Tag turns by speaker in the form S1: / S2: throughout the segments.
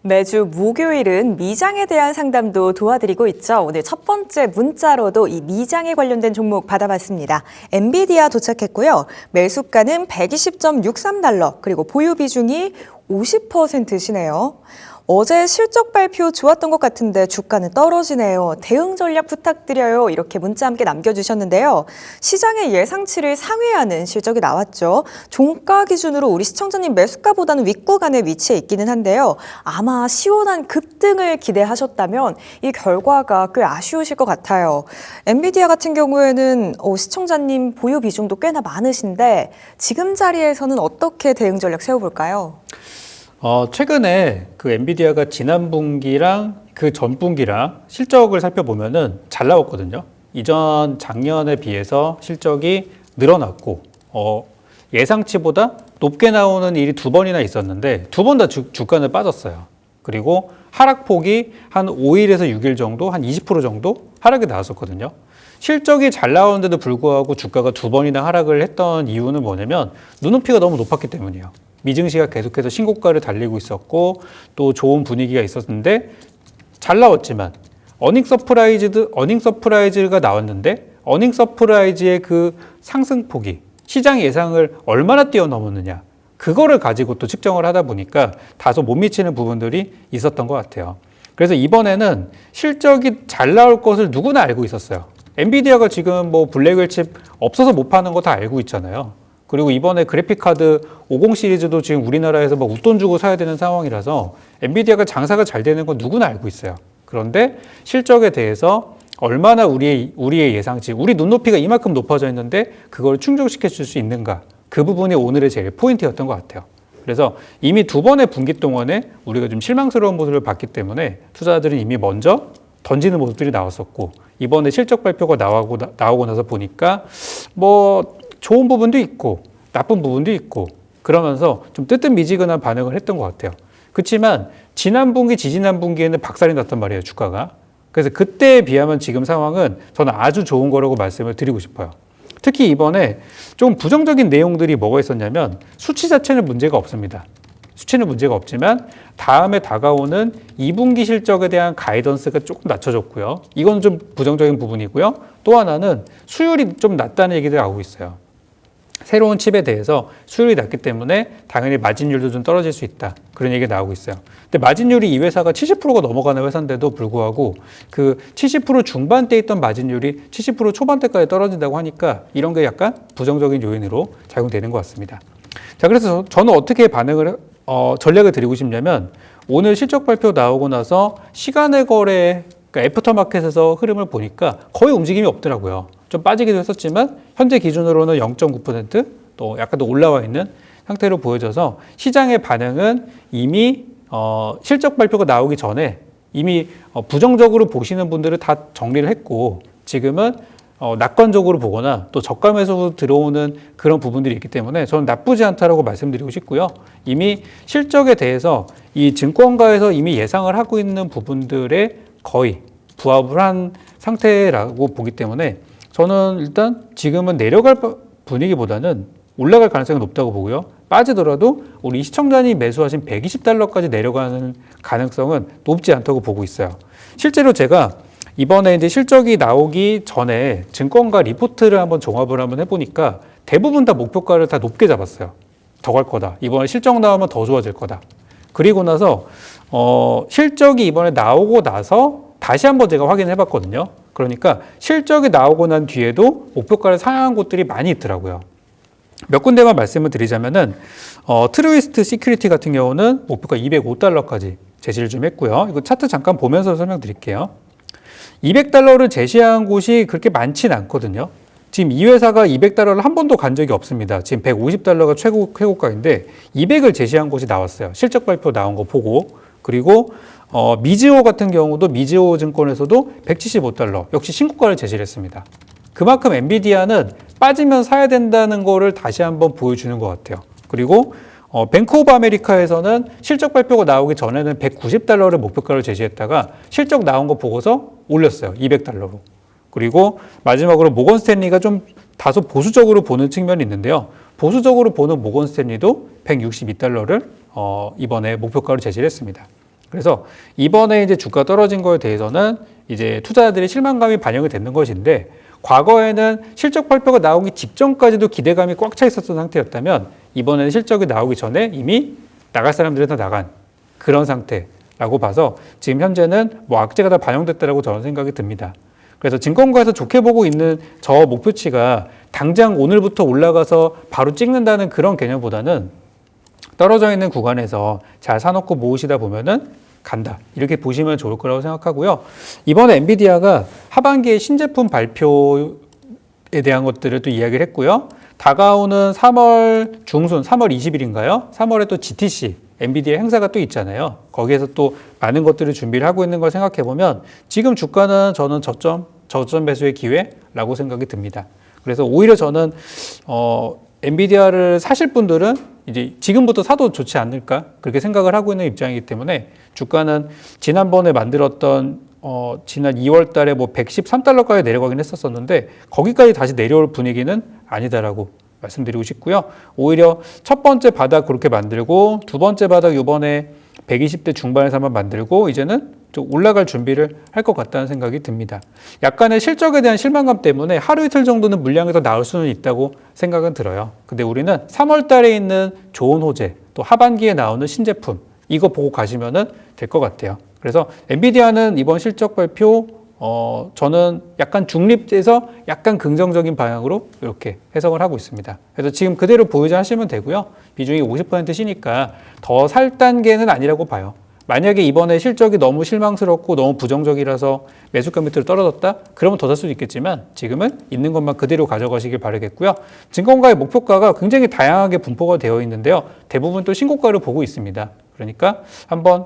S1: 매주 목요일은 미장에 대한 상담도 도와드리고 있죠. 오늘 첫 번째 문자로도 이 미장에 관련된 종목 받아봤습니다. 엔비디아 도착했고요. 매수가는 120.63달러, 그리고 보유 비중이 50%시네요. 어제 실적 발표 좋았던 것 같은데 주가는 떨어지네요. 대응 전략 부탁드려요. 이렇게 문자 함께 남겨주셨는데요. 시장의 예상치를 상회하는 실적이 나왔죠. 종가 기준으로 우리 시청자님 매수가보다는 윗구간에 위치해 있기는 한데요. 아마 시원한 급등을 기대하셨다면 이 결과가 꽤 아쉬우실 것 같아요. 엔비디아 같은 경우에는 시청자님 보유 비중도 꽤나 많으신데 지금 자리에서는 어떻게 대응 전략 세워볼까요?
S2: 최근에 그 엔비디아가 지난 분기랑 그 전 분기랑 실적을 살펴보면은 잘 나왔거든요. 이전 작년에 비해서 실적이 늘어났고, 예상치보다 높게 나오는 일이 두 번이나 있었는데 두 번 다 주가는 빠졌어요. 그리고 하락폭이 한 5일에서 6일 정도, 한 20% 정도 하락이 나왔었거든요. 실적이 잘 나오는데도 불구하고 주가가 두 번이나 하락을 했던 이유는 뭐냐면 눈높이가 너무 높았기 때문이에요. 미증시가 계속해서 신고가를 달리고 있었고 또 좋은 분위기가 있었는데 잘 나왔지만 어닝 서프라이즈가 나왔는데 어닝 서프라이즈의 그 상승폭이 시장 예상을 얼마나 뛰어넘었느냐 그거를 가지고 또 측정을 하다 보니까 다소 못 미치는 부분들이 있었던 것 같아요. 그래서 이번에는 실적이 잘 나올 것을 누구나 알고 있었어요. 엔비디아가 지금 뭐 블랙웰 칩 없어서 못 파는 거 다 알고 있잖아요. 그리고 이번에 그래픽카드 50 시리즈도 지금 우리나라에서 막 웃돈 주고 사야 되는 상황이라서 엔비디아가 장사가 잘 되는 건 누구나 알고 있어요. 그런데 실적에 대해서 얼마나 우리의 예상치, 우리 눈높이가 이만큼 높아져 있는데 그걸 충족시켜 줄 수 있는가, 그 부분이 오늘의 제일 포인트였던 것 같아요. 그래서 이미 두 번의 분기 동안에 우리가 좀 실망스러운 모습을 봤기 때문에 투자자들은 이미 먼저 던지는 모습들이 나왔었고 이번에 실적 발표가 나오고 나서 보니까 뭐 좋은 부분도 있고 나쁜 부분도 있고 그러면서 좀 뜨뜻미지근한 반응을 했던 것 같아요. 그렇지만 지난 분기, 지지난 분기에는 박살이 났단 말이에요, 주가가. 그래서 그때에 비하면 지금 상황은 저는 아주 좋은 거라고 말씀을 드리고 싶어요. 특히 이번에 좀 부정적인 내용들이 뭐가 있었냐면 수치 자체는 문제가 없습니다. 수치는 문제가 없지만 다음에 다가오는 2분기 실적에 대한 가이던스가 조금 낮춰졌고요. 이건 좀 부정적인 부분이고요. 또 하나는 수율이 좀 낮다는 얘기도 나오고 있어요. 새로운 칩에 대해서 수율이 낮기 때문에 당연히 마진율도 좀 떨어질 수 있다. 그런 얘기가 나오고 있어요. 근데 마진율이 이 회사가 70%가 넘어가는 회사인데도 불구하고 그 70% 중반대 있던 마진율이 70% 초반대까지 떨어진다고 하니까 이런 게 약간 부정적인 요인으로 작용되는 것 같습니다. 자, 그래서 저는 어떻게 전략을 드리고 싶냐면 오늘 실적 발표 나오고 나서 시간의 거래, 그러니까 애프터마켓에서 흐름을 보니까 거의 움직임이 없더라고요. 좀 빠지기도 했었지만 현재 기준으로는 0.9% 또 약간 더 올라와 있는 상태로 보여져서 시장의 반응은 이미 실적 발표가 나오기 전에 이미 부정적으로 보시는 분들은 다 정리를 했고 지금은 낙관적으로 보거나 또 저가 매수로 들어오는 그런 부분들이 있기 때문에 저는 나쁘지 않다라고 말씀드리고 싶고요. 이미 실적에 대해서 이 증권가에서 이미 예상을 하고 있는 부분들에 거의 부합을 한 상태라고 보기 때문에 저는 일단 지금은 내려갈 분위기보다는 올라갈 가능성이 높다고 보고요. 빠지더라도 우리 시청자님 매수하신 120달러까지 내려가는 가능성은 높지 않다고 보고 있어요. 실제로 제가 이번에 이제 실적이 나오기 전에 증권가 리포트를 한번 종합을 한번 해보니까 대부분 다 목표가를 다 높게 잡았어요. 더 갈 거다. 이번에 실적 나오면 더 좋아질 거다. 그리고 나서 실적이 이번에 나오고 나서 다시 한번 제가 확인해 봤거든요. 그러니까 실적이 나오고 난 뒤에도 목표가를 상향한 곳들이 많이 있더라고요. 몇 군데만 말씀을 드리자면은 트루이스트 시큐리티 같은 경우는 목표가 205달러까지 제시를 좀 했고요. 이거 차트 잠깐 보면서 설명드릴게요. 200달러를 제시한 곳이 그렇게 많진 않거든요. 지금 이 회사가 200달러를 한 번도 간 적이 없습니다. 지금 150달러가 최고가인데 200을 제시한 곳이 나왔어요. 실적 발표 나온 거 보고. 그리고 미즈호 같은 경우도 미즈호 증권에서도 175달러 역시 신고가를 제시를 했습니다. 그만큼 엔비디아는 빠지면 사야 된다는 거를 다시 한번 보여주는 것 같아요. 그리고 뱅크 오브 아메리카에서는 실적 발표가 나오기 전에는 190달러를 목표가를 제시했다가 실적 나온 거 보고서 올렸어요. 200달러로. 그리고 마지막으로 모건 스탠리가 좀 다소 보수적으로 보는 측면이 있는데요. 보수적으로 보는 모건 스탠리도 162달러를 이번에 목표가로 제시를 했습니다. 그래서 이번에 이제 주가 떨어진 거에 대해서는 이제 투자자들의 실망감이 반영이 되는 것인데, 과거에는 실적 발표가 나오기 직전까지도 기대감이 꽉 차 있었던 상태였다면 이번에는 실적이 나오기 전에 이미 나갈 사람들은 다 나간 그런 상태라고 봐서 지금 현재는 뭐 악재가 다 반영됐다라고 저는 생각이 듭니다. 그래서 증권가에서 좋게 보고 있는 저 목표치가 당장 오늘부터 올라가서 바로 찍는다는 그런 개념보다는 떨어져 있는 구간에서 잘 사놓고 모으시다 보면은 간다, 이렇게 보시면 좋을 거라고 생각하고요. 이번에 엔비디아가 하반기에 신제품 발표에 대한 것들을 또 이야기를 했고요. 다가오는 3월 중순, 3월 20일인가요? 3월에 또 GTC, 엔비디아 행사가 또 있잖아요. 거기에서 또 많은 것들을 준비를 하고 있는 걸 생각해 보면 지금 주가는 저는 저점 매수의 기회라고 생각이 듭니다. 그래서 오히려 저는 엔비디아를 사실 분들은 이제 지금부터 사도 좋지 않을까, 그렇게 생각을 하고 있는 입장이기 때문에 주가는 지난번에 만들었던 지난 2월 달에 뭐 113달러까지 내려가긴 했었는데 거기까지 다시 내려올 분위기는 아니다라고 말씀드리고 싶고요. 오히려 첫 번째 바닥 그렇게 만들고 두 번째 바닥 이번에 120대 중반에서 한번 만들고 이제는 좀 올라갈 준비를 할 것 같다는 생각이 듭니다. 약간의 실적에 대한 실망감 때문에 하루 이틀 정도는 물량에서 나올 수는 있다고 생각은 들어요. 근데 우리는 3월 달에 있는 좋은 호재, 또 하반기에 나오는 신제품, 이거 보고 가시면은 될 것 같아요. 그래서 엔비디아는 이번 실적 발표 저는 약간 중립돼서 약간 긍정적인 방향으로 이렇게 해석을 하고 있습니다. 그래서 지금 그대로 보유자 하시면 되고요. 비중이 50%시니까 더 살 단계는 아니라고 봐요. 만약에 이번에 실적이 너무 실망스럽고 너무 부정적이라서 매수가 밑으로 떨어졌다? 그러면 더 살 수도 있겠지만 지금은 있는 것만 그대로 가져가시길 바라겠고요. 증권가의 목표가가 굉장히 다양하게 분포가 되어 있는데요. 대부분 또 신고가를 보고 있습니다. 그러니까 한번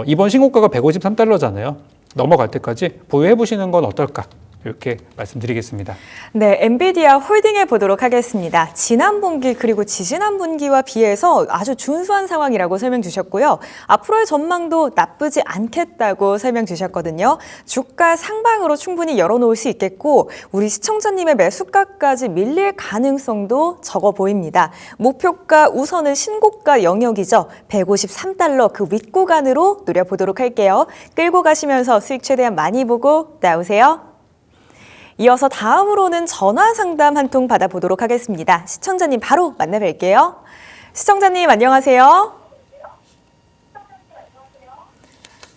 S2: 이번 신고가가 153달러잖아요. 넘어갈 때까지 보유해 보시는 건 어떨까? 이렇게 말씀드리겠습니다.
S1: 네, 엔비디아 홀딩해 보도록 하겠습니다. 지난 분기 그리고 지지난 분기와 비해서 아주 준수한 상황이라고 설명 주셨고요. 앞으로의 전망도 나쁘지 않겠다고 설명 주셨거든요. 주가 상방으로 충분히 열어놓을 수 있겠고 우리 시청자님의 매수가까지 밀릴 가능성도 적어 보입니다. 목표가 우선은 신고가 영역이죠. 153달러 그 윗구간으로 노려보도록 할게요. 끌고 가시면서 수익 최대한 많이 보고 나오세요. 이어서 다음으로는 전화 상담 한 통 받아보도록 하겠습니다. 시청자님 바로 만나뵐게요. 시청자님 안녕하세요.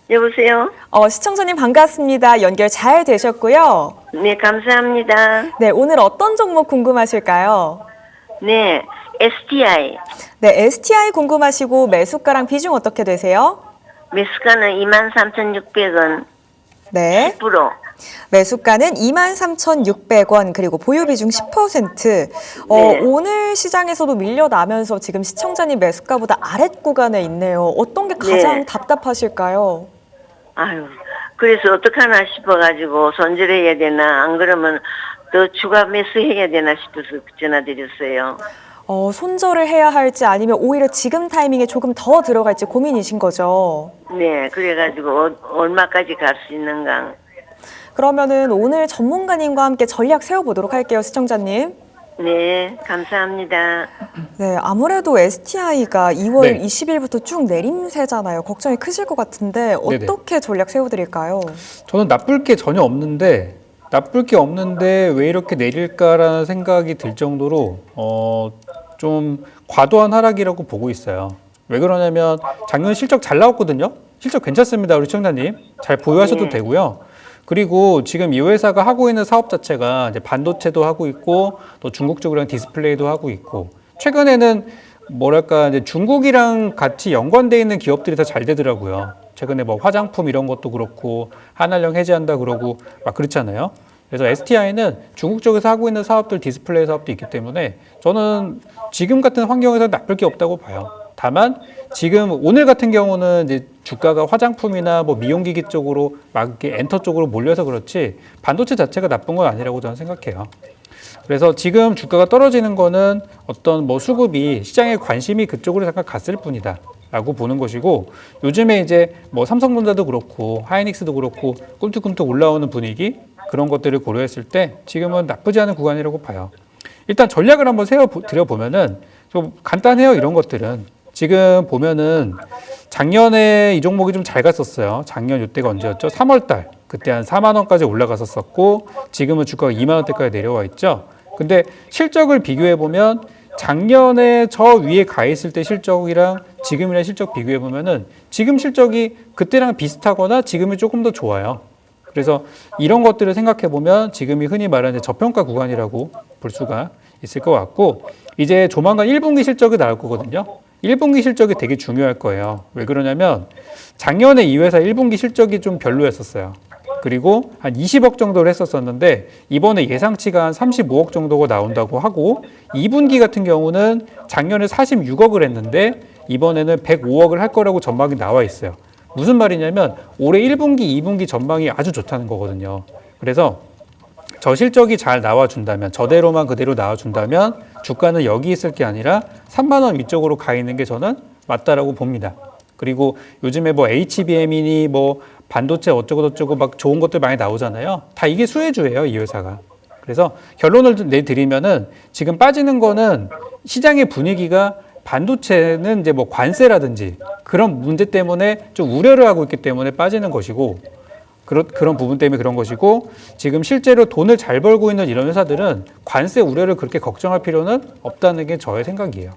S3: 여보세요?
S1: 시청자님 반갑습니다. 연결 잘 되셨고요.
S3: 네, 감사합니다.
S1: 네, 오늘 어떤 종목 궁금하실까요?
S3: 네, STI.
S1: 네, STI 궁금하시고 매수가랑 비중 어떻게 되세요?
S3: 매수가는 23,600원.
S1: 네.
S3: 10%.
S1: 매수가는 23,600원 그리고 보유 비중 10%.
S3: 네.
S1: 오늘 시장에서도 밀려나면서 지금 시청자님 매수가보다 아랫 구간에 있네요. 어떤 게 가장
S3: 네.
S1: 답답하실까요?
S3: 아유, 그래서 어떡하나 싶어가지고 손절해야 되나, 안 그러면 더 추가 매수해야 되나 싶어서 전화드렸어요.
S1: 손절을 해야 할지 아니면 오히려 지금 타이밍에 조금 더 들어갈지 고민이신 거죠?
S3: 네, 그래가지고 얼마까지 갈 수 있는가.
S1: 그러면은 오늘 전문가님과 함께 전략 세워보도록 할게요, 시청자님.
S3: 네, 감사합니다.
S1: 네, 아무래도 STI가 2월
S2: 네.
S1: 20일부터 쭉 내림세잖아요. 걱정이 크실 것 같은데 어떻게 전략 세워드릴까요?
S2: 저는 나쁠 게 전혀 없는데 왜 이렇게 내릴까라는 생각이 들 정도로 좀 과도한 하락이라고 보고 있어요. 왜 그러냐면 작년 실적 잘 나왔거든요. 실적 괜찮습니다, 우리 시청자님. 잘 보유하셔도
S3: 네.
S2: 되고요. 그리고 지금 이 회사가 하고 있는 사업 자체가 이제 반도체도 하고 있고 또 중국 쪽이랑 디스플레이도 하고 있고 최근에는 뭐랄까 이제 중국이랑 같이 연관돼 있는 기업들이 더 잘 되더라고요. 최근에 뭐 화장품 이런 것도 그렇고 한알령 해제한다 그러고 막 그렇잖아요. 그래서 STI는 중국 쪽에서 하고 있는 사업들 디스플레이 사업도 있기 때문에 저는 지금 같은 환경에서 나쁠 게 없다고 봐요. 다만 지금 오늘 같은 경우는 이제 주가가 화장품이나 뭐 미용기기 쪽으로 막 이렇게 엔터 쪽으로 몰려서 그렇지 반도체 자체가 나쁜 건 아니라고 저는 생각해요. 그래서 지금 주가가 떨어지는 거는 어떤 뭐 수급이 시장의 관심이 그쪽으로 잠깐 갔을 뿐이다 라고 보는 것이고 요즘에 이제 뭐 삼성전자도 그렇고 하이닉스도 그렇고 꿈틀꿈틀 올라오는 분위기 그런 것들을 고려했을 때 지금은 나쁘지 않은 구간이라고 봐요. 일단 전략을 한번 세워 드려 보면은 좀 간단해요. 이런 것들은 지금 보면은 작년에 이 종목이 좀 잘 갔었어요. 작년 이때가 언제였죠? 3월 달. 그때 한 4만 원까지 올라갔었고 지금은 주가가 2만 원대까지 내려와 있죠. 근데 실적을 비교해 보면 작년에 저 위에 가 있을 때 실적이랑 지금이랑 실적 비교해 보면은 지금 실적이 그때랑 비슷하거나 지금이 조금 더 좋아요. 그래서 이런 것들을 생각해 보면 지금이 흔히 말하는 저평가 구간이라고 볼 수가 있을 것 같고, 이제 조만간 1분기 실적이 나올 거거든요. 1분기 실적이 되게 중요할 거예요. 왜 그러냐면 작년에 이 회사 1분기 실적이 좀 별로였었어요. 그리고 한 20억 정도를 했었었는데 이번에 예상치가 한 35억 정도가 나온다고 하고, 2분기 같은 경우는 작년에 46억을 했는데 이번에는 105억을 할 거라고 전망이 나와 있어요. 무슨 말이냐면 올해 1분기, 2분기 전망이 아주 좋다는 거거든요. 그래서 저 실적이 잘 나와준다면, 저대로만 그대로 나와준다면 주가는 여기 있을 게 아니라 3만 원 위쪽으로 가 있는 게 저는 맞다라고 봅니다. 그리고 요즘에 뭐 HBM이니 뭐 반도체 어쩌고저쩌고 막 좋은 것들 많이 나오잖아요. 다 이게 수혜주예요, 이 회사가. 그래서 결론을 내드리면은 지금 빠지는 거는 시장의 분위기가 반도체는 이제 뭐 관세라든지 그런 문제 때문에 좀 우려를 하고 있기 때문에 빠지는 것이고, 그런 부분 때문에 그런 것이고, 지금 실제로 돈을 잘 벌고 있는 이런 회사들은 관세 우려를 그렇게 걱정할 필요는 없다는 게 저의 생각이에요.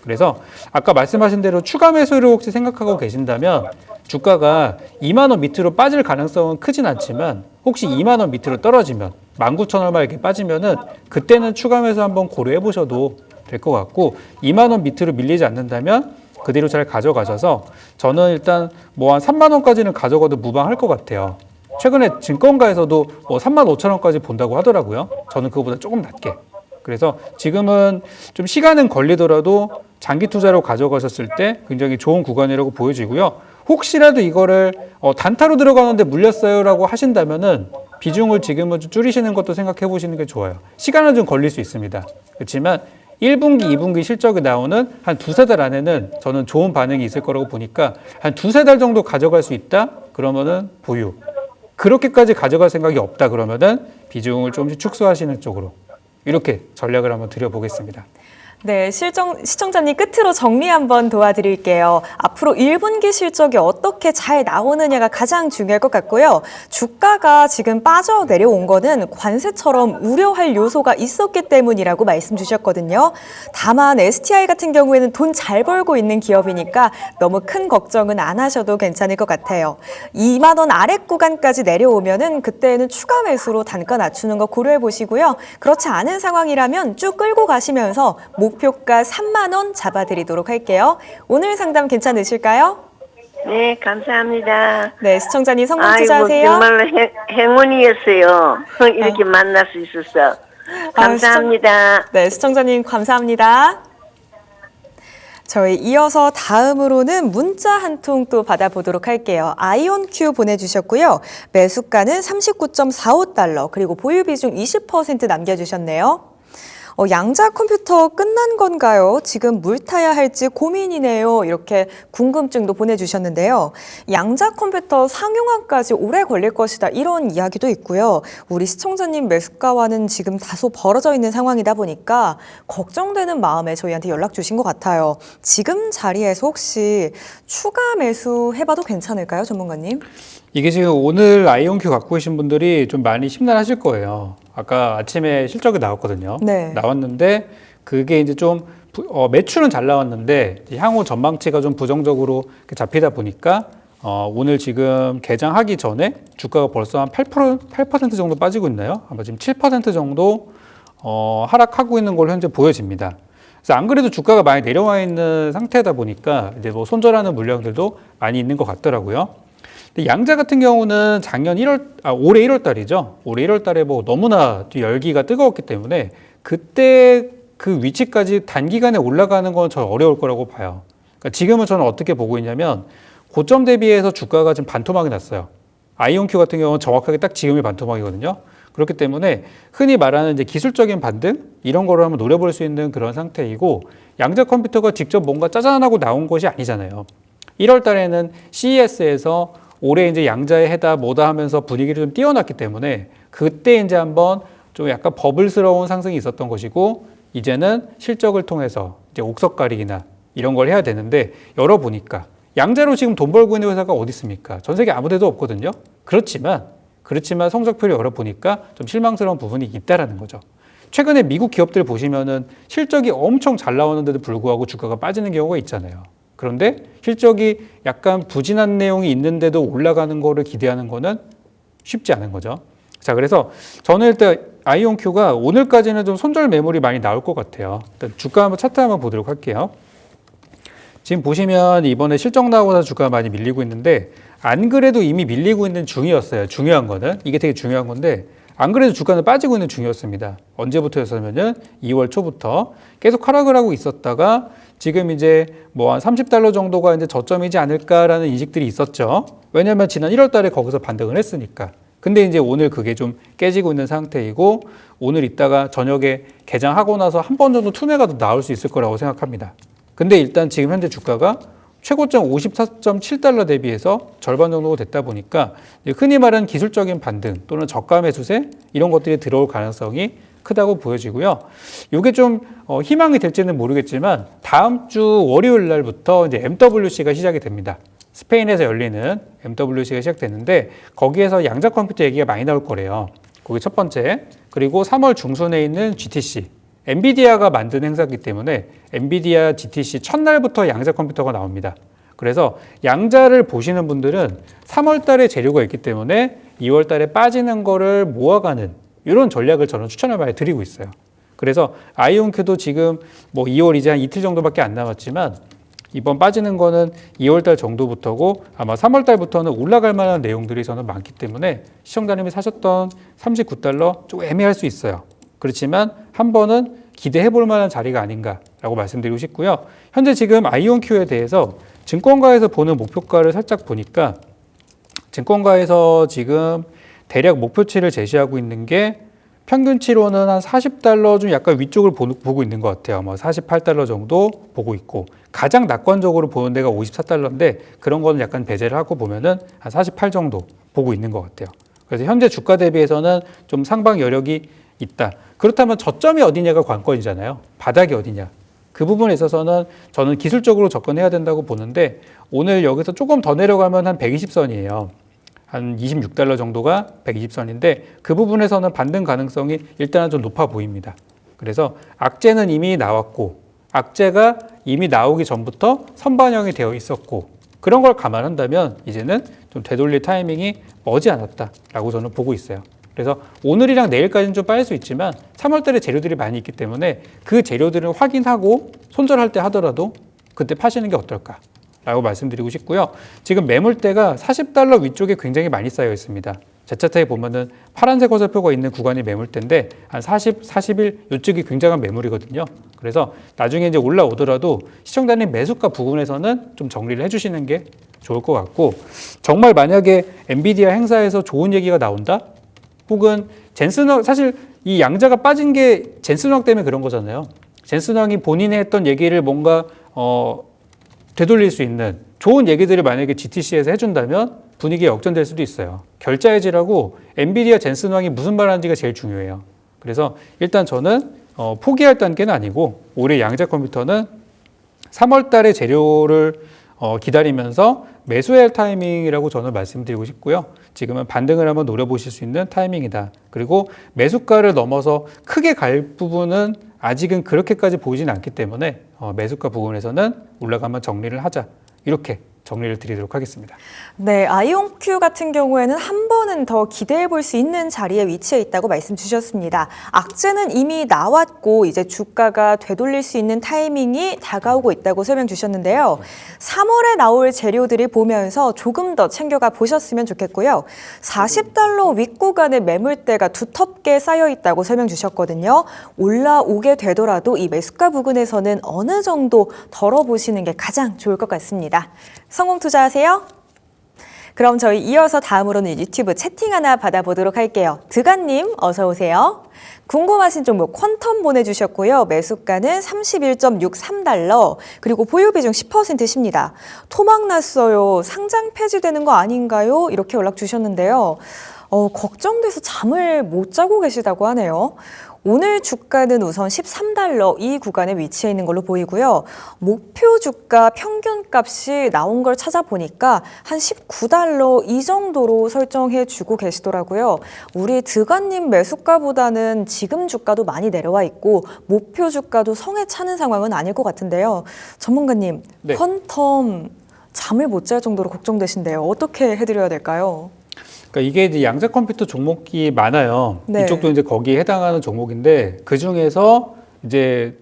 S2: 그래서 아까 말씀하신 대로 추가 매수를 혹시 생각하고 계신다면 주가가 2만 원 밑으로 빠질 가능성은 크진 않지만 혹시 2만 원 밑으로 떨어지면 19,000얼마 이렇게 빠지면은 그때는 추가 매수 한번 고려해 보셔도 될 것 같고, 2만 원 밑으로 밀리지 않는다면 그대로 잘 가져가셔서 저는 일단 뭐 한 3만 원까지는 가져가도 무방할 것 같아요. 최근에 증권가에서도 뭐 3만 5천 원까지 본다고 하더라고요. 저는 그거보다 조금 낮게. 그래서 지금은 좀 시간은 걸리더라도 장기 투자로 가져가셨을 때 굉장히 좋은 구간이라고 보여지고요. 혹시라도 이거를 단타로 들어가는데 물렸어요라고 하신다면은 비중을 지금은 좀 줄이시는 것도 생각해 보시는 게 좋아요. 시간은 좀 걸릴 수 있습니다. 그렇지만 1분기, 2분기 실적이 나오는 한 두세 달 안에는 저는 좋은 반응이 있을 거라고 보니까 한 두세 달 정도 가져갈 수 있다? 그러면은 보유. 그렇게까지 가져갈 생각이 없다 그러면은 비중을 조금씩 축소하시는 쪽으로 이렇게 전략을 한번 드려보겠습니다.
S1: 네, 시청자님 끝으로 정리 한번 도와드릴게요. 앞으로 1분기 실적이 어떻게 잘 나오느냐가 가장 중요할 것 같고요. 주가가 지금 빠져 내려온 거는 관세처럼 우려할 요소가 있었기 때문이라고 말씀 주셨거든요. 다만 STI 같은 경우에는 돈 잘 벌고 있는 기업이니까 너무 큰 걱정은 안 하셔도 괜찮을 것 같아요. 2만 원 아래 구간까지 내려오면은 그때는 추가 매수로 단가 낮추는 거 고려해 보시고요. 그렇지 않은 상황이라면 쭉 끌고 가시면서 목표가 3만 원 잡아드리도록 할게요. 오늘 상담 괜찮으실까요?
S3: 네, 감사합니다.
S1: 네, 시청자님 성공
S3: 아이고,
S1: 투자하세요.
S3: 정말로 행운이었어요. 이렇게 만날 수 있어서. 감사합니다.
S1: 네, 시청자님 감사합니다. 저희 이어서 다음으로는 문자 한 통 또 받아보도록 할게요. 아이온큐 보내주셨고요. 매수가는 39.45달러, 그리고 보유 비중 20% 남겨주셨네요. 양자 컴퓨터 끝난 건가요? 지금 물 타야 할지 고민이네요. 이렇게 궁금증도 보내주셨는데요. 양자 컴퓨터 상용화까지 오래 걸릴 것이다, 이런 이야기도 있고요. 우리 시청자님 매수가와는 지금 다소 벌어져 있는 상황이다 보니까 걱정되는 마음에 저희한테 연락 주신 것 같아요. 지금 자리에서 혹시 추가 매수 해봐도 괜찮을까요, 전문가님?
S2: 이게 지금 오늘 아이온큐 갖고 계신 분들이 좀 많이 심란하실 거예요. 아까 아침에 실적이 나왔거든요.
S1: 네.
S2: 나왔는데 그게 이제 좀 매출은 잘 나왔는데 향후 전망치가 좀 부정적으로 잡히다 보니까 오늘 지금 개장하기 전에 주가가 벌써 한 8% 정도 빠지고 있나요? 아마 지금 7% 정도 하락하고 있는 걸로 현재 보여집니다. 그래서 안 그래도 주가가 많이 내려와 있는 상태다 보니까 이제 뭐 손절하는 물량들도 많이 있는 것 같더라고요. 양자 같은 경우는 올해 1월 달이죠. 올해 1월 달에 뭐 너무나 열기가 뜨거웠기 때문에 그때 그 위치까지 단기간에 올라가는 건 저 어려울 거라고 봐요. 그러니까 지금은 저는 어떻게 보고 있냐면 고점 대비해서 주가가 지금 반토막이 났어요. 아이온큐 같은 경우는 정확하게 딱 지금이 반토막이거든요. 그렇기 때문에 흔히 말하는 이제 기술적인 반등 이런 거를 한번 노려볼 수 있는 그런 상태이고, 양자 컴퓨터가 직접 뭔가 짜잔하고 나온 것이 아니잖아요. 1월 달에는 CES에서 올해 이제 양자의 해다 뭐다 하면서 분위기를 좀 띄워놨기 때문에 그때 이제 한번 좀 약간 버블스러운 상승이 있었던 것이고, 이제는 실적을 통해서 이제 옥석 가리기나 이런 걸 해야 되는데 열어보니까 양자로 지금 돈 벌고 있는 회사가 어디 있습니까? 전 세계 아무 데도 없거든요. 그렇지만 성적표를 열어보니까 좀 실망스러운 부분이 있다라는 거죠. 최근에 미국 기업들 보시면은 실적이 엄청 잘 나오는데도 불구하고 주가가 빠지는 경우가 있잖아요. 그런데 실적이 약간 부진한 내용이 있는데도 올라가는 거를 기대하는 거는 쉽지 않은 거죠. 자, 그래서 저는 일단 아이온큐가 오늘까지는 좀 손절 매물이 많이 나올 것 같아요. 일단 주가 한번 차트 한번 보도록 할게요. 지금 보시면 이번에 실적 나오고 나서 주가가 많이 밀리고 있는데 안 그래도 이미 밀리고 있는 중이었어요. 중요한 거는 이게 되게 중요한 건데 안 그래도 주가는 빠지고 있는 중이었습니다. 언제부터였냐면은 2월 초부터 계속 하락을 하고 있었다가 지금 이제 뭐 한 $30 정도가 이제 저점이지 않을까라는 인식들이 있었죠. 왜냐하면 지난 1월 달에 거기서 반등을 했으니까. 근데 이제 오늘 그게 좀 깨지고 있는 상태이고 오늘 이따가 저녁에 개장하고 나서 한 번 정도 투매가 더 나올 수 있을 거라고 생각합니다. 근데 일단 지금 현재 주가가 최고점 54.7달러 대비해서 절반 정도가 됐다 보니까 흔히 말하는 기술적인 반등 또는 저가 매수세 이런 것들이 들어올 가능성이 크다고 보여지고요. 이게 좀 희망이 될지는 모르겠지만 다음 주 월요일 날부터 이제 MWC가 시작이 됩니다. 스페인에서 열리는 MWC가 시작되는데 거기에서 양자 컴퓨터 얘기가 많이 나올 거래요. 그게 첫 번째. 그리고 3월 중순에 있는 GTC. 엔비디아가 만든 행사이기 때문에 엔비디아 GTC 첫날부터 양자 컴퓨터가 나옵니다. 그래서 양자를 보시는 분들은 3월 달에 재료가 있기 때문에 2월 달에 빠지는 거를 모아가는 이런 전략을 저는 추천을 많이 드리고 있어요. 그래서 아이온큐도 지금 뭐 2월 이제 한 이틀 정도밖에 안 남았지만 이번 빠지는 거는 2월 달 정도부터고 아마 3월 달부터는 올라갈 만한 내용들이 저는 많기 때문에 시청자님이 사셨던 $39 좀 애매할 수 있어요. 그렇지만 한 번은 기대해 볼 만한 자리가 아닌가라고 말씀드리고 싶고요. 현재 지금 아이온큐에 대해서 증권가에서 보는 목표가를 살짝 보니까 증권가에서 지금 대략 목표치를 제시하고 있는 게 평균치로는 한 $40 좀 약간 위쪽을 보고 있는 것 같아요. 뭐 $48 정도 보고 있고 가장 낙관적으로 보는 데가 $54인데 그런 거는 약간 배제를 하고 보면은 한 48 정도 보고 있는 것 같아요. 그래서 현재 주가 대비해서는 좀 상방 여력이 있다. 그렇다면 저점이 어디냐가 관건이잖아요. 바닥이 어디냐. 그 부분에 있어서는 저는 기술적으로 접근해야 된다고 보는데 오늘 여기서 조금 더 내려가면 한 120선이에요. 한 $26 정도가 120선인데 그 부분에서는 반등 가능성이 일단은 좀 높아 보입니다. 그래서 악재는 이미 나왔고 악재가 이미 나오기 전부터 선반영이 되어 있었고 그런 걸 감안한다면 이제는 좀 되돌릴 타이밍이 머지않았다라고 저는 보고 있어요. 그래서 오늘이랑 내일까지는 좀 빠질 수 있지만 3월 달에 재료들이 많이 있기 때문에 그 재료들을 확인하고 손절할 때 하더라도 그때 파시는 게 어떨까 라고 말씀드리고 싶고요. 지금 매물대가 $40 위쪽에 굉장히 많이 쌓여 있습니다. 제 차트에 보면은 파란색 화살표가 있는 구간이 매물대인데 한 40, 41 이쪽이 굉장한 매물이거든요. 그래서 나중에 이제 올라오더라도 시청자님 매수가 부분에서는 좀 정리를 해주시는 게 좋을 것 같고 정말 만약에 엔비디아 행사에서 좋은 얘기가 나온다? 혹은 젠슨 사실 이 양자가 빠진 게 젠슨 왕 때문에 그런 거잖아요. 젠슨 왕이 본인이 했던 얘기를 뭔가 되돌릴 수 있는 좋은 얘기들을 만약에 GTC에서 해준다면 분위기가 역전될 수도 있어요. 결자해지라고 엔비디아 젠슨 왕이 무슨 말 하는지가 제일 중요해요. 그래서 일단 저는 포기할 단계는 아니고 올해 양자 컴퓨터는 3월 달에 재료를 기다리면서 매수해야 할 타이밍이라고 저는 말씀드리고 싶고요. 지금은 반등을 한번 노려보실 수 있는 타이밍이다. 그리고 매수가를 넘어서 크게 갈 부분은 아직은 그렇게까지 보이진 않기 때문에 매수가 부분에서는 올라가면 정리를 하자. 이렇게 정리를 드리도록 하겠습니다.
S1: 네, 아이온큐 같은 경우에는 한 번은 더 기대해 볼 수 있는 자리에 위치해 있다고 말씀 주셨습니다. 악재는 이미 나왔고 이제 주가가 되돌릴 수 있는 타이밍이 다가오고 있다고 설명 주셨는데요. 3월에 나올 재료들을 보면서 조금 더 챙겨가 보셨으면 좋겠고요. $40 윗구간의 매물대가 두텁게 쌓여 있다고 설명 주셨거든요. 올라오게 되더라도 이 매수가 부근에서는 어느 정도 덜어보시는 게 가장 좋을 것 같습니다. 성공 투자하세요. 그럼 저희 이어서 다음으로는 유튜브 채팅 하나 받아보도록 할게요. 드가님 어서 오세요. 궁금하신 종목 퀀텀 보내주셨고요. 매수가는 $31.63 그리고 보유 비중 10%십니다. 토막 났어요. 상장 폐지되는 거 아닌가요? 이렇게 연락 주셨는데요. 걱정돼서 잠을 못 자고 계시다고 하네요. 오늘 주가는 우선 13달러 이 구간에 위치해 있는 걸로 보이고요. 목표 주가 평균값이 나온 걸 찾아보니까 한 19달러 이 정도로 설정해 주고 계시더라고요. 우리 드가님 매수가보다는 지금 주가도 많이 내려와 있고 목표 주가도 성에 차는 상황은 아닐 것 같은데요. 전문가님,
S2: 네.
S1: 퀀텀 잠을 못 잘 정도로 걱정되신데요. 어떻게 해드려야 될까요?
S2: 그러니까 이게 이제 양자 컴퓨터 종목이 많아요.
S1: 네.
S2: 이쪽도 이제 거기에 해당하는 종목인데 그 중에서 이제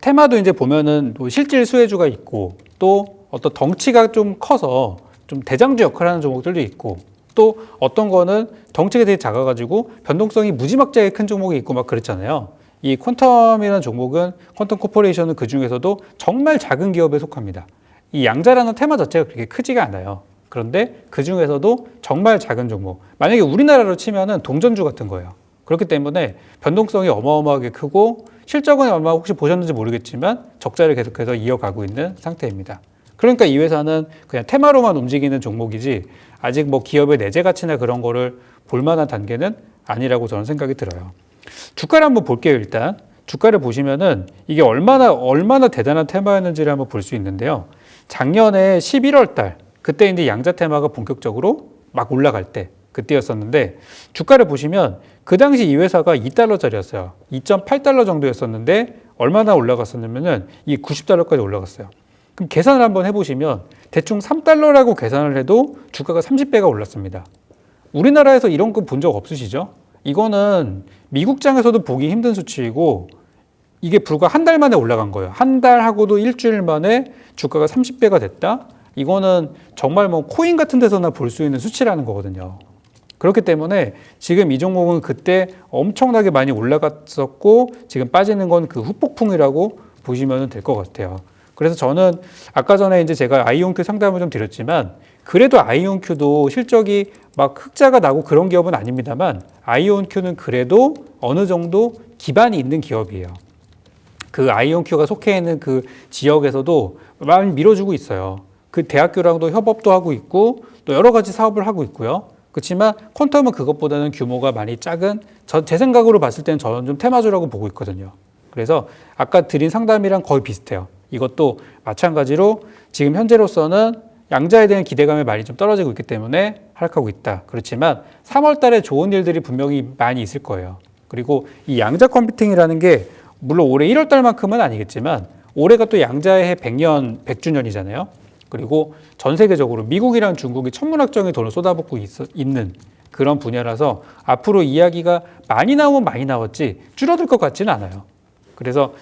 S2: 테마도 이제 보면은 또 실질 수혜주가 있고 또 어떤 덩치가 좀 커서 좀 대장주 역할을 하는 종목들도 있고 또 어떤 거는 덩치가 되게 작아가지고 변동성이 무지막지하게 큰 종목이 있고 막 그렇잖아요. 이 퀀텀이라는 종목은 퀀텀 코퍼레이션은 그 중에서도 정말 작은 기업에 속합니다. 이 양자라는 테마 자체가 그렇게 크지가 않아요. 그런데 그 중에서도 정말 작은 종목. 만약에 우리나라로 치면은 동전주 같은 거예요. 그렇기 때문에 변동성이 어마어마하게 크고 실적은 아마 혹시 보셨는지 모르겠지만 적자를 계속해서 이어가고 있는 상태입니다. 그러니까 이 회사는 그냥 테마로만 움직이는 종목이지 아직 뭐 기업의 내재 가치나 그런 거를 볼 만한 단계는 아니라고 저는 생각이 들어요. 주가를 한번 볼게요, 일단. 주가를 보시면은 이게 얼마나 대단한 테마였는지를 한번 볼 수 있는데요. 작년에 11월 달, 그때 이제 양자 테마가 본격적으로 막 올라갈 때, 그때였었는데, 주가를 보시면 그 당시 이 회사가 2달러짜리였어요. 2.8달러 정도였었는데, 얼마나 올라갔었냐면은 이 90달러까지 올라갔어요. 그럼 계산을 한번 해보시면 대충 3달러라고 계산을 해도 주가가 30배가 올랐습니다. 우리나라에서 이런 거 본 적 없으시죠? 이거는 미국장에서도 보기 힘든 수치이고 이게 불과 한 달 만에 올라간 거예요. 한 달 하고도 일주일 만에 주가가 30배가 됐다? 이거는 정말 뭐 코인 같은 데서나 볼 수 있는 수치라는 거거든요. 그렇기 때문에 지금 이 종목은 그때 엄청나게 많이 올라갔었고 지금 빠지는 건 그 후폭풍이라고 보시면 될 것 같아요. 그래서 저는 아까 전에 이제 제가 아이온큐 상담을 좀 드렸지만 그래도 아이온큐도 실적이 막 흑자가 나고 그런 기업은 아닙니다만 아이온큐는 그래도 어느 정도 기반이 있는 기업이에요. 그 아이온큐가 속해 있는 그 지역에서도 많이 밀어주고 있어요. 그 대학교랑도 협업도 하고 있고 또 여러 가지 사업을 하고 있고요. 그렇지만 퀀텀은 그것보다는 규모가 많이 작은 제 생각으로 봤을 때는 저는 좀 테마주라고 보고 있거든요. 그래서 아까 드린 상담이랑 거의 비슷해요. 이것도 마찬가지로 지금 현재로서는 양자에 대한 기대감이 많이 좀 떨어지고 있기 때문에 하락하고 있다. 그렇지만 3월 달에 좋은 일들이 분명히 많이 있을 거예요. 그리고 이 양자 컴퓨팅이라는 게 물론 올해 1월 달만큼은 아니겠지만 올해가 또 양자의 해 100주년이잖아요. 그리고 전 세계적으로 미국이랑 중국이 천문학적인 돈을 쏟아붓고 있는 그런 분야라서 앞으로 이야기가 많이 나오면 많이 나왔지 줄어들 것 같지는 않아요. 그래서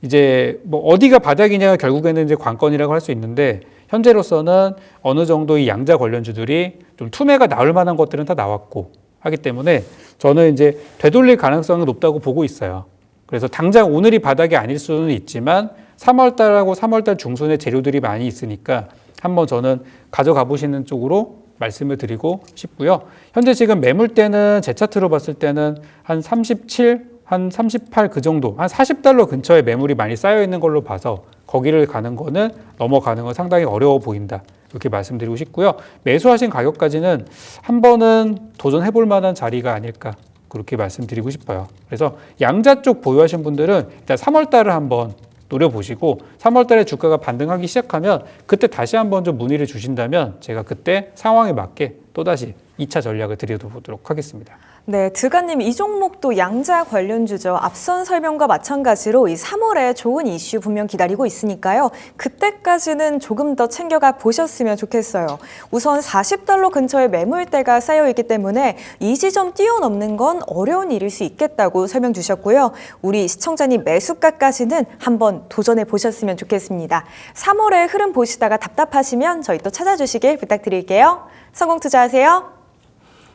S2: 이제 뭐 어디가 바닥이냐가 결국에는 이제 관건이라고 할 수 있는데 현재로서는 어느 정도 이 양자 관련주들이 좀 투매가 나올 만한 것들은 다 나왔고 하기 때문에 저는 이제 되돌릴 가능성이 높다고 보고 있어요. 그래서 당장 오늘이 바닥이 아닐 수는 있지만 3월달하고 3월달 중순에 재료들이 많이 있으니까 한번 저는 가져가 보시는 쪽으로 말씀을 드리고 싶고요. 현재 지금 매물대는 제 차트로 봤을 때는 한 37, 한 38 그 정도, 한 40달러 근처에 매물이 많이 쌓여 있는 걸로 봐서 거기를 가는 거는 넘어가는 건 상당히 어려워 보인다. 이렇게 말씀드리고 싶고요. 매수하신 가격까지는 한 번은 도전해 볼 만한 자리가 아닐까. 그렇게 말씀드리고 싶어요. 그래서 양자 쪽 보유하신 분들은 일단 3월 달을 한번 노려보시고 3월 달에 주가가 반등하기 시작하면 그때 다시 한번 좀 문의를 주신다면 제가 그때 상황에 맞게 또다시 2차 전략을 드려보도록 하겠습니다.
S1: 네, 드가님 이 종목도 양자 관련주죠. 앞선 설명과 마찬가지로 이 3월에 좋은 이슈 분명 기다리고 있으니까요. 그때까지는 조금 더 챙겨가 보셨으면 좋겠어요. 우선 40달러 근처에 매물대가 쌓여있기 때문에 이 지점 뛰어넘는 건 어려운 일일 수 있겠다고 설명 주셨고요. 우리 시청자님 매수가까지는 한번 도전해 보셨으면 좋겠습니다. 3월에 흐름 보시다가 답답하시면 저희 또 찾아주시길 부탁드릴게요. 성공 투자하세요.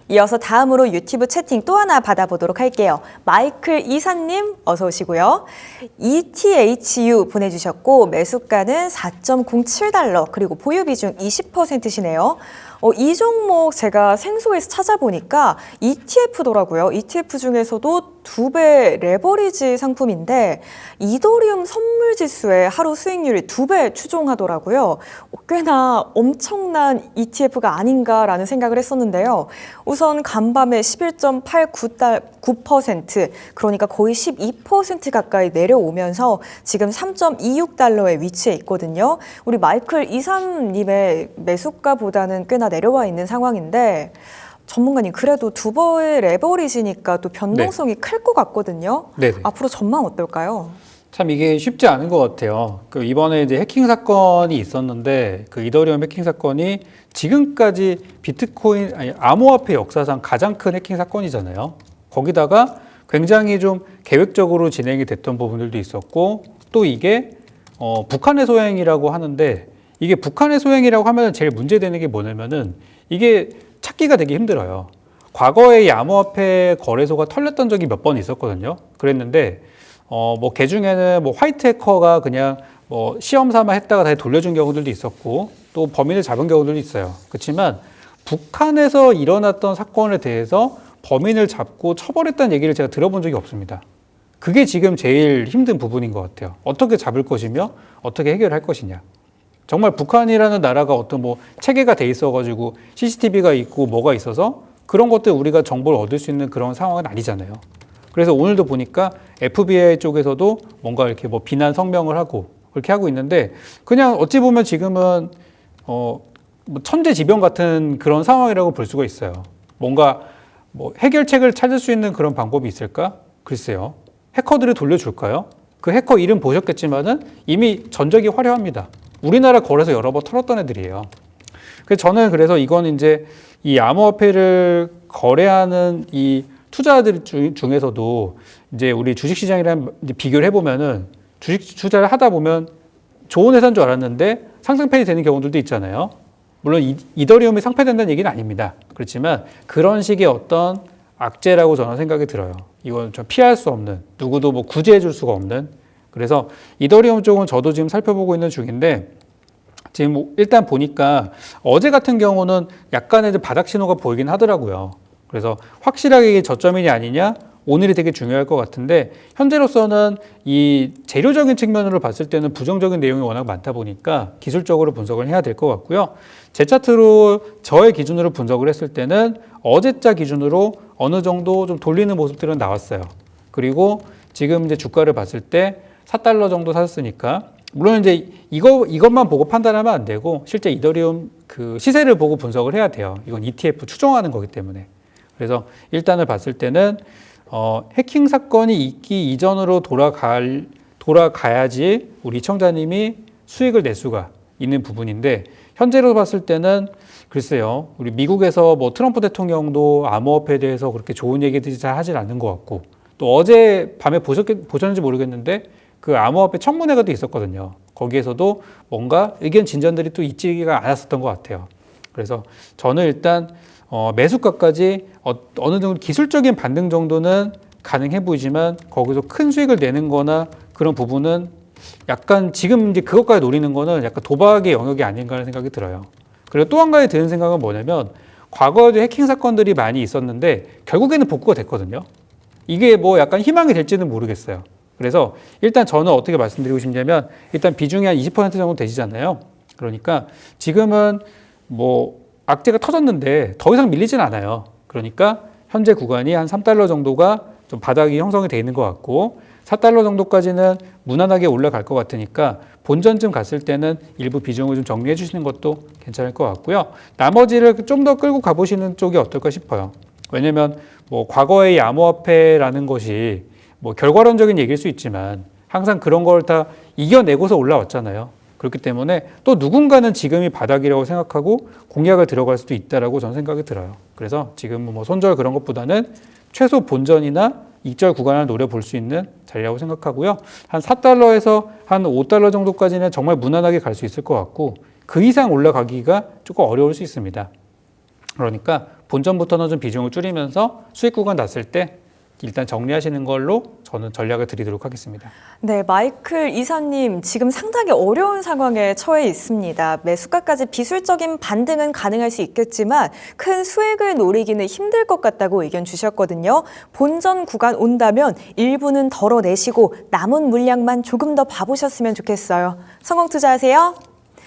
S1: 이어서 다음으로 유튜브 채팅 또 하나 받아보도록 할게요. 마이클 이사님 어서 오시고요. ETHU 보내주셨고 매수가는 4.07달러 그리고 보유 비중 20%시네요. 이 종목 제가 생소해서 찾아보니까 ETF더라고요. ETF 중에서도 2배 레버리지 상품인데 이더리움 선물 지수의 하루 수익률이 2배 추종하더라고요. 꽤나 엄청난 ETF가 아닌가라는 생각을 했었는데요. 우선 우선 간밤에 11.89%, 그러니까 거의 12% 가까이 내려오면서 지금 3.26달러에 위치해 있거든요. 우리 마이클 이사님의 매수가보다는 꽤나 내려와 있는 상황인데 전문가님, 그래도 두 번의 레버리지니까 또 변동성이 클 것 같거든요.
S2: 네네.
S1: 앞으로 전망 어떨까요?
S2: 참 이게 쉽지 않은 것 같아요. 그 이번에 이제 해킹 사건이 있었는데 그 이더리움 해킹 사건이 지금까지 비트코인 아니 암호화폐 역사상 가장 큰 해킹 사건이잖아요. 거기다가 굉장히 좀 계획적으로 진행이 됐던 부분들도 있었고 또 이게 북한의 소행이라고 하는데 이게 북한의 소행이라고 하면 제일 문제되는 게 뭐냐면은 이게 찾기가 되게 힘들어요. 과거에 이 암호화폐 거래소가 털렸던 적이 몇 번 있었거든요. 그랬는데 뭐 개중에는 뭐 화이트 해커가 그냥 뭐 시험 삼아 했다가 다시 돌려준 경우들도 있었고 또 범인을 잡은 경우들도 있어요. 그렇지만 북한에서 일어났던 사건에 대해서 범인을 잡고 처벌했다는 얘기를 제가 들어본 적이 없습니다. 그게 지금 제일 힘든 부분인 것 같아요. 어떻게 잡을 것이며 어떻게 해결할 것이냐. 정말 북한이라는 나라가 어떤 뭐 체계가 돼 있어가지고 CCTV가 있고 뭐가 있어서 그런 것들 우리가 정보를 얻을 수 있는 그런 상황은 아니잖아요. 그래서 오늘도 보니까 FBI 쪽에서도 뭔가 이렇게 뭐 비난 성명을 하고 그렇게 하고 있는데 그냥 어찌 보면 지금은 뭐 천재지변 같은 그런 상황이라고 볼 수가 있어요. 뭔가 뭐 해결책을 찾을 수 있는 그런 방법이 있을까? 글쎄요. 해커들을 돌려줄까요? 그 해커 이름 보셨겠지만은 이미 전적이 화려합니다. 우리나라 거래소 여러 번 털었던 애들이에요. 그래서 저는 그래서 이건 이제 이 암호화폐를 거래하는 이 투자들 중에서도 이제 우리 주식시장이랑 비교를 해보면은 주식 투자를 하다 보면 좋은 회사인 줄 알았는데 상승팬이 되는 경우들도 있잖아요. 물론 이더리움이 상패된다는 얘기는 아닙니다. 그렇지만 그런 식의 어떤 악재라고 저는 생각이 들어요. 이건 좀 피할 수 없는, 누구도 뭐 구제해 줄 수가 없는. 그래서 이더리움 쪽은 저도 지금 살펴보고 있는 중인데 지금 뭐 일단 보니까 어제 같은 경우는 약간의 바닥 신호가 보이긴 하더라고요. 그래서 확실하게 이게 저점이냐 아니냐 오늘이 되게 중요할 것 같은데 현재로서는 이 재료적인 측면으로 봤을 때는 부정적인 내용이 워낙 많다 보니까 기술적으로 분석을 해야 될 것 같고요. 제 차트로 저의 기준으로 분석을 했을 때는 어제자 기준으로 어느 정도 좀 돌리는 모습들은 나왔어요. 그리고 지금 이제 주가를 봤을 때 4달러 정도 샀으니까 물론 이제 이것만 보고 판단하면 안 되고 실제 이더리움 그 시세를 보고 분석을 해야 돼요. 이건 ETF 추정하는 거기 때문에. 그래서 일단을 봤을 때는 해킹 사건이 있기 이전으로 돌아가야지 우리 시청자님이 수익을 낼 수가 있는 부분인데 현재로 봤을 때는 글쎄요. 우리 미국에서 뭐 트럼프 대통령도 암호화폐에 대해서 그렇게 좋은 얘기들이 잘 하질 않는 것 같고 또 어제 밤에 보셨는지 모르겠는데 그 암호화폐 청문회가 또 있었거든요. 거기에서도 뭔가 의견 진전들이 또 있지가 않았었던 것 같아요. 그래서 저는 일단 매수가까지 어느 정도 기술적인 반등 정도는 가능해 보이지만 거기서 큰 수익을 내는 거나 그런 부분은 약간 지금 이제 그것까지 노리는 거는 약간 도박의 영역이 아닌가 하는 생각이 들어요. 그리고 또 한 가지 드는 생각은 뭐냐면 과거에도 해킹 사건들이 많이 있었는데 결국에는 복구가 됐거든요. 이게 뭐 약간 희망이 될지는 모르겠어요. 그래서 일단 저는 어떻게 말씀드리고 싶냐면 일단 비중이 한 20% 정도 되시잖아요. 그러니까 지금은 뭐 악재가 터졌는데 더 이상 밀리진 않아요. 그러니까 현재 구간이 한 3달러 정도가 좀 바닥이 형성이 돼 있는 것 같고 4달러 정도까지는 무난하게 올라갈 것 같으니까 본전쯤 갔을 때는 일부 비중을 좀 정리해 주시는 것도 괜찮을 것 같고요. 나머지를 좀 더 끌고 가보시는 쪽이 어떨까 싶어요. 왜냐면 뭐 과거의 암호화폐라는 것이 뭐 결과론적인 얘기일 수 있지만 항상 그런 걸 다 이겨내고서 올라왔잖아요. 그렇기 때문에 또 누군가는 지금이 바닥이라고 생각하고 공략을 들어갈 수도 있다라고 저는 생각이 들어요. 그래서 지금 뭐 손절 그런 것보다는 최소 본전이나 익절 구간을 노려볼 수 있는 자리라고 생각하고요. 한 4달러에서 한 5달러 정도까지는 정말 무난하게 갈 수 있을 것 같고 그 이상 올라가기가 조금 어려울 수 있습니다. 그러니까 본전부터는 좀 비중을 줄이면서 수익 구간 났을 때 일단 정리하시는 걸로 저는 전략을 드리도록 하겠습니다.
S1: 네, 마이클 이사님 지금 상당히 어려운 상황에 처해 있습니다. 매수가까지 비술적인 반등은 가능할 수 있겠지만 큰 수익을 노리기는 힘들 것 같다고 의견 주셨거든요. 본전 구간 온다면 일부는 덜어내시고 남은 물량만 조금 더 봐보셨으면 좋겠어요. 성공 투자하세요.